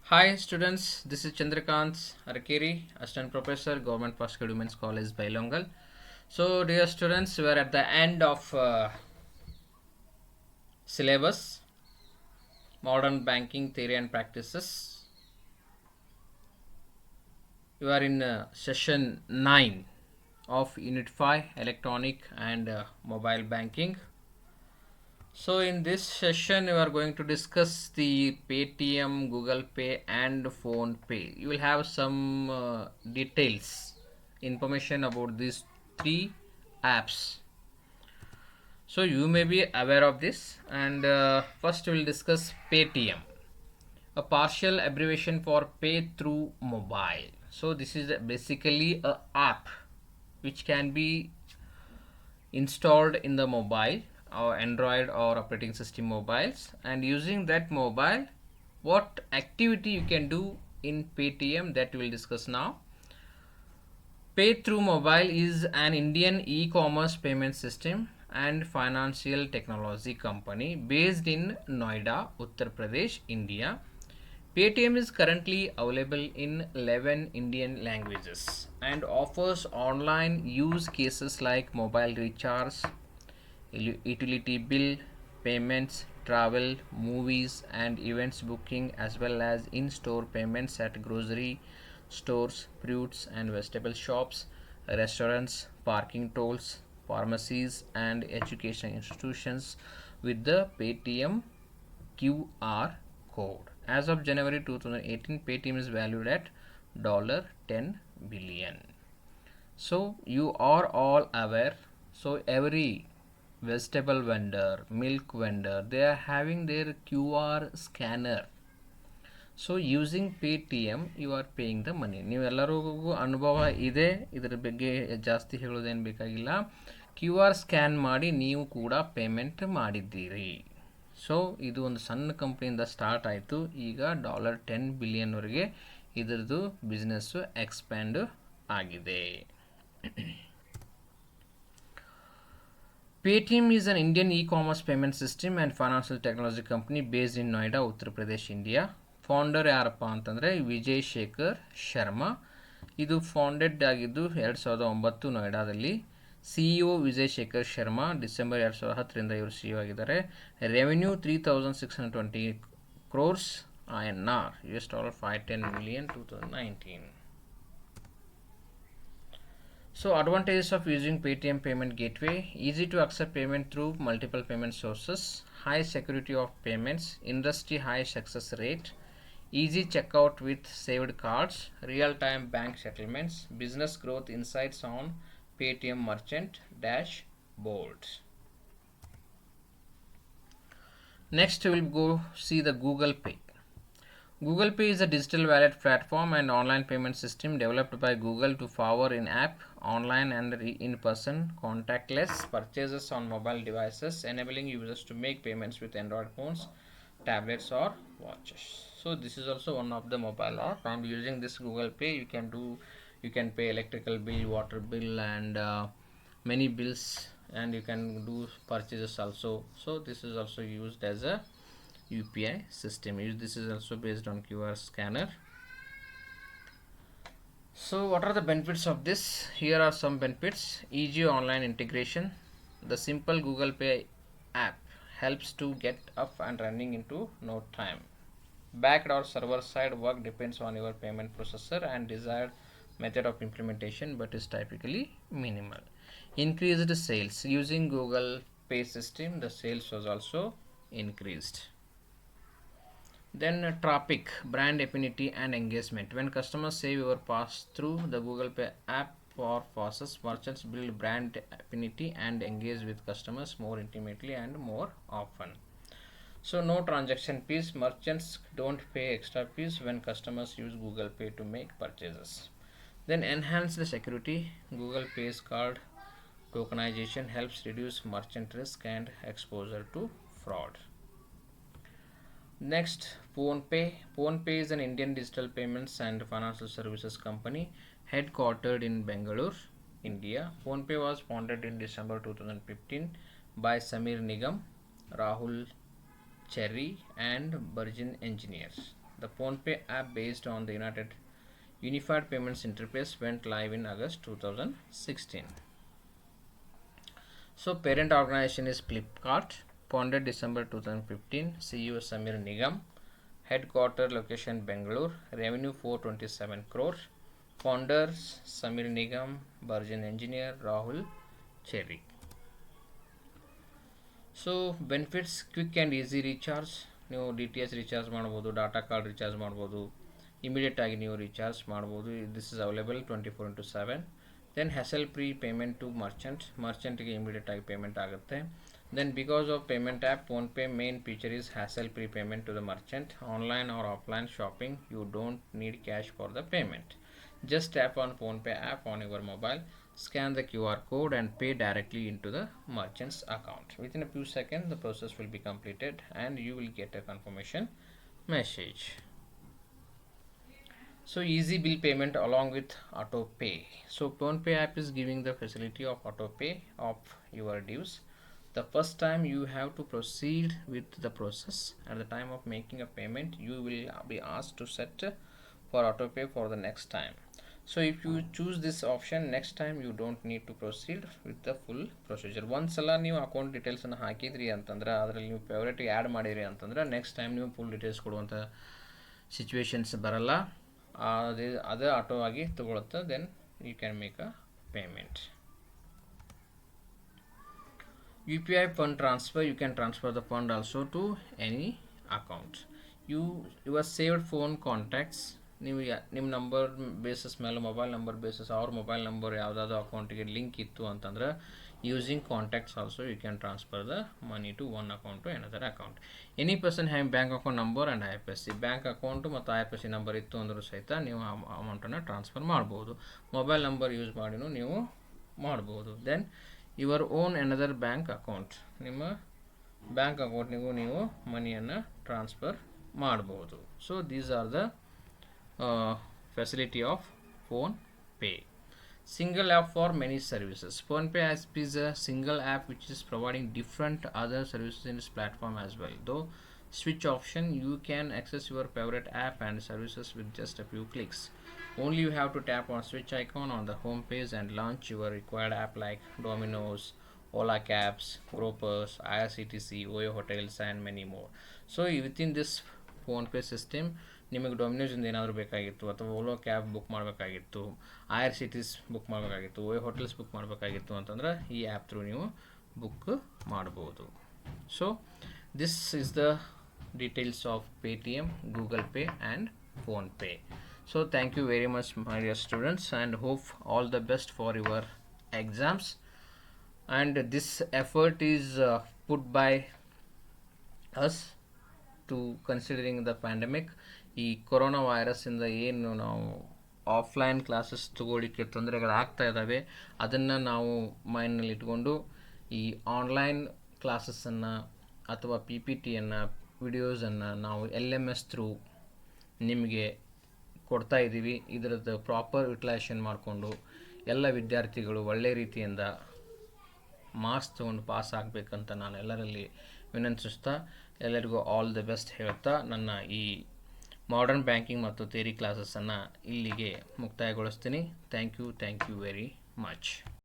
Hi students, this is Chandrakant Arakiri, Assistant Professor, Government Postgraduate Women's College, Bailongal. So dear students, we are at the end of syllabus, Modern Banking Theory and Practices. You are in session 9 of Unit 5, Electronic and Mobile Banking. So in this session, we are going to discuss the Paytm, Google Pay and Phone Pay. You will have some details, information about these three apps. So you may be aware of this, and first we will discuss Paytm, a partial abbreviation for Pay Through Mobile. So this is basically a app which can be installed in the mobile or Android or operating system mobiles, and using that mobile what activity you can do in Paytm, that we will discuss now. Pay Through Mobile is an Indian e-commerce payment system and financial technology company based in Noida, Uttar Pradesh, India. Paytm is currently available in 11 Indian languages and offers online use cases like mobile recharge, utility bill payments, travel, movies, and events booking, as well as in store payments at grocery stores, fruits and vegetable shops, restaurants, parking tolls, pharmacies, and education institutions with the Paytm QR code. As of January 2018, Paytm is valued at $10 billion. So you are all aware. So every vegetable vendor, milk vendor, they are having their QR scanner. So using Paytm you are paying the money. ನೀವೆಲ್ಲರಿಗೂ ಅನುಭವ ಇದೆ, ಇದರ ಬಗ್ಗೆ ಜಾಸ್ತಿ ಹೇಳೋದೇನು ಬೇಕಾಗಿಲ್ಲ. QR scan ಮಾಡಿ ನೀವು ಕೂಡ ಪೇಮೆಂಟ್ ಮಾಡಿದ್ದೀರಿ. ಸೊ ಇದು ಒಂದು ಸಣ್ಣ ಕಂಪ್ನಿಯಿಂದ ಸ್ಟಾರ್ಟ್ ಆಯಿತು, ಈಗ $10 ಬಿಲಿಯನ್ವರೆಗೆ ಇದರದ್ದು ಬಿಸ್ನೆಸ್ಸು ಎಕ್ಸ್ಪ್ಯಾಂಡ್ ಆಗಿದೆ. Paytm is an Indian e-commerce payment system and financial technology company based in Noida, Uttar Pradesh, India. Founder ಯಾರಪ್ಪ ಅಂತಂದರೆ ವಿಜಯ್ ಶೇಖರ್ ಶರ್ಮಾ. ಇದು ಫೌಂಡೆಡ್ ಆಗಿದ್ದು 2009 ನೋಯ್ಡಾದಲ್ಲಿ. CEO ವಿಜಯ್ ಶೇಖರ್ ಶರ್ಮಾ. ಡಿಸೆಂಬರ್ 2010 ಇವರು CEO ಆಗಿದ್ದಾರೆ. Revenue 3620 crores INR, $510 million 2019. So advantages of using Paytm payment gateway: easy to accept payment through multiple payment sources, high security of payments, industry high success rate, easy checkout with saved cards, real-time bank settlements, business growth insights on Paytm merchant dashboards. Next we will go see the Google Pay. Google Pay is a digital wallet platform and online payment system developed by Google to power in-app, online and in-person contactless purchases on mobile devices, enabling users to make payments with Android phones, tablets or watches. So this is also one of the mobile app, and using this Google Pay you can pay electrical bill, water bill, and many bills, and you can do purchases also. So this is also used as a UPI system. This is also based on QR scanner. So what are the benefits of this? Here are some benefits. Easy online integration. The simple Google Pay app helps to get up and running into no time. Backed or server side work depends on your payment processor and desired method of implementation, but is typically minimal. Increased sales. Using Google Pay system, the sales was also increased. Then traffic, brand affinity and engagement. When customers save or pass through the Google Pay app for process, merchants build brand affinity and engage with customers more intimately and more often. So no transaction fees. Merchants don't pay extra fees when customers use Google Pay to make purchases. Then enhance the security. Google Pay's card tokenization helps reduce merchant risk and exposure to fraud. Next, PhonePe. PhonePe is an Indian digital payments and financial services company headquartered in Bangalore, India. PhonePe was founded in December 2015 by Samir Nigam, Rahul Cherry and Virgin Engineers. The PhonePe app based on the Unified Payments Interface went live in August 2016. So parent organization is Flipkart, founded December 2015, CEO Samir Nigam, headquarter location Bangalore, revenue 427 crore, founders Samir Nigam, Virgin engineer Rahul Cherry. So benefits quick and easy recharge, ನೀವು D T H recharge ಮಾಡ್ಬೋದು, data card recharge ಮಾಡ್ಬೋದು, ಇಮಿಡಿಯೇಟಾಗಿ ನೀವು recharge ಮಾಡ್ಬೋದು. This is available 24/7. Then hassle free payment to ಮರ್ಚೆಂಟ್ಗೆ ಇಮಿಡಿಯೇಟಾಗಿ payment ಆಗುತ್ತೆ. Then because of payment app PhonePe main feature is hassle free payment to the merchant. Online or offline shopping you don't need cash for the payment. Just tap on PhonePe app on your mobile, scan the QR code and pay directly into the merchant's account. Within a few seconds, the process will be completed and you will get a confirmation message. So easy bill payment along with auto pay. So PhonePe app is giving the facility of auto pay of your dues. The first time you have to proceed with the process. At the time of making a payment, you will be asked to set for auto pay for the next time. So if you choose this option, next time you don't need to proceed with the full procedure. ಒಂದ್ಸಲ ನೀವು account ಡೀಟೇಲ್ಸನ್ನು ಹಾಕಿದ್ರಿ ಅಂತಂದ್ರೆ, ಅದರಲ್ಲಿ ನೀವು ಫೇವ್ರೇಟಿಗೆ add ಮಾಡಿರಿ ಅಂತಂದ್ರೆ next time ನೀವು ಫುಲ್ ಡೀಟೇಲ್ಸ್ ಕೊಡುವಂಥ ಸಿಚುವೇಶನ್ಸ್ ಬರಲ್ಲ. ಅದೇ ಆಟೋ ಆಗಿ ತಗೊಳುತ್ತೆ. Then you can make a payment. UPI fund transfer, you can transfer the fund also to any account. Your saved phone contacts, ನೀವು ನಿಮ್ಮ ನಂಬರ್ ಬೇಸಿಸ್ ಮೇಲೆ, ಮೊಬೈಲ್ ನಂಬರ್ ಬೇಸಿಸ್ ಅವ್ರ mobile number ಯಾವುದಾದ್ರು ಅಕೌಂಟಿಗೆ ಲಿಂಕ್ ಇತ್ತು ಅಂತಂದ್ರೆ, using contacts also you can transfer the money to one account to another account. Any person have bank account number and IFSC, bank account ಮತ್ತು IFSC number ಇತ್ತು ಅಂದರೂ ಸಹಿತ ನೀವು ಅಮೌಂಟನ್ನು ಟ್ರಾನ್ಸ್ಫರ್ ಮಾಡ್ಬೋದು. ಮೊಬೈಲ್ ನಂಬರ್ ಯೂಸ್ ಮಾಡಿನೂ ನೀವು ಮಾಡ್ಬೋದು. Then your own another bank account, ನಿಮ್ಮ ಬ್ಯಾಂಕ್ ಅಕೌಂಟ್ನಿಗೂ ನೀವು ಮನಿಯನ್ನು ಟ್ರಾನ್ಸ್ಫರ್ ಮಾಡ್ಬೋದು. So these are the facility of PhonePe. Single app for many services. PhonePe app is a single app which is providing different other services in this platform as well. Though switch option, you can access your favorite app and services with just a few clicks. Only you have to tap on switch icon on the home page and launch your required app like Domino's, Ola Cabs, Gropers, IRCTC, Oyo Hotels and many more. So within this PhonePe system, ನಿಮಗೆ ಡೊಮಿನೋಸಿಂದ ಏನಾದರೂ ಬೇಕಾಗಿತ್ತು, ಅಥವಾ Ola cab book ಮಾಡಬೇಕಾಗಿತ್ತು, IRCTC book ಮಾಡಬೇಕಾಗಿತ್ತು, OYO hotels book ಮಾಡಬೇಕಾಗಿತ್ತು ಅಂತಂದ್ರೆ ಈ app through ನೀವು ಬುಕ್ ಮಾಡ್ಬೋದು. So this is the details of Paytm, Google Pay and PhonePe. So thank you very much my dear students and hope all the best for your exams. And this effort is put by us to considering the pandemic. ಈ corona ವೈರಸ್ಸಿಂದ ಏನು ನಾವು offline classes ತಗೊಳ್ಳಿಕ್ಕೆ ತೊಂದರೆಗಳಾಗ್ತಾ ಇದ್ದಾವೆ, ಅದನ್ನು ನಾವು ಮೈಂಡ್ನಲ್ಲಿ ಇಟ್ಕೊಂಡು ಈ ಆನ್ಲೈನ್ ಕ್ಲಾಸಸ್ಸನ್ನು ಅಥವಾ PPTಯನ್ನು, ವಿಡಿಯೋಸನ್ನು ನಾವು LMS ಥ್ರೂ ನಿಮಗೆ ಕೊಡ್ತಾ ಇದ್ದೀವಿ. ಇದರದ್ದು ಪ್ರಾಪರ್ ಯುಟಿಲೈಸೇಷನ್ ಮಾಡಿಕೊಂಡು ಎಲ್ಲ ವಿದ್ಯಾರ್ಥಿಗಳು ಒಳ್ಳೆ ರೀತಿಯಿಂದ ಮಾರ್ಕ್ಸ್ ತೊಗೊಂಡು ಪಾಸ್ ಆಗಬೇಕಂತ ನಾನು ಎಲ್ಲರಲ್ಲಿ ವಿನಂತಿಸ್ತಾ, ಎಲ್ಲರಿಗೂ ಆಲ್ ದ ಬೆಸ್ಟ್ ಹೇಳ್ತಾ ನನ್ನ ಈ ಮಾಡರ್ನ್ ಬ್ಯಾಂಕಿಂಗ್ ಮತ್ತು ಥಿಯರಿ ಕ್ಲಾಸಸ್ಸನ್ನು ಇಲ್ಲಿಗೆ ಮುಕ್ತಾಯಗೊಳಿಸ್ತೀನಿ. Thank you very much.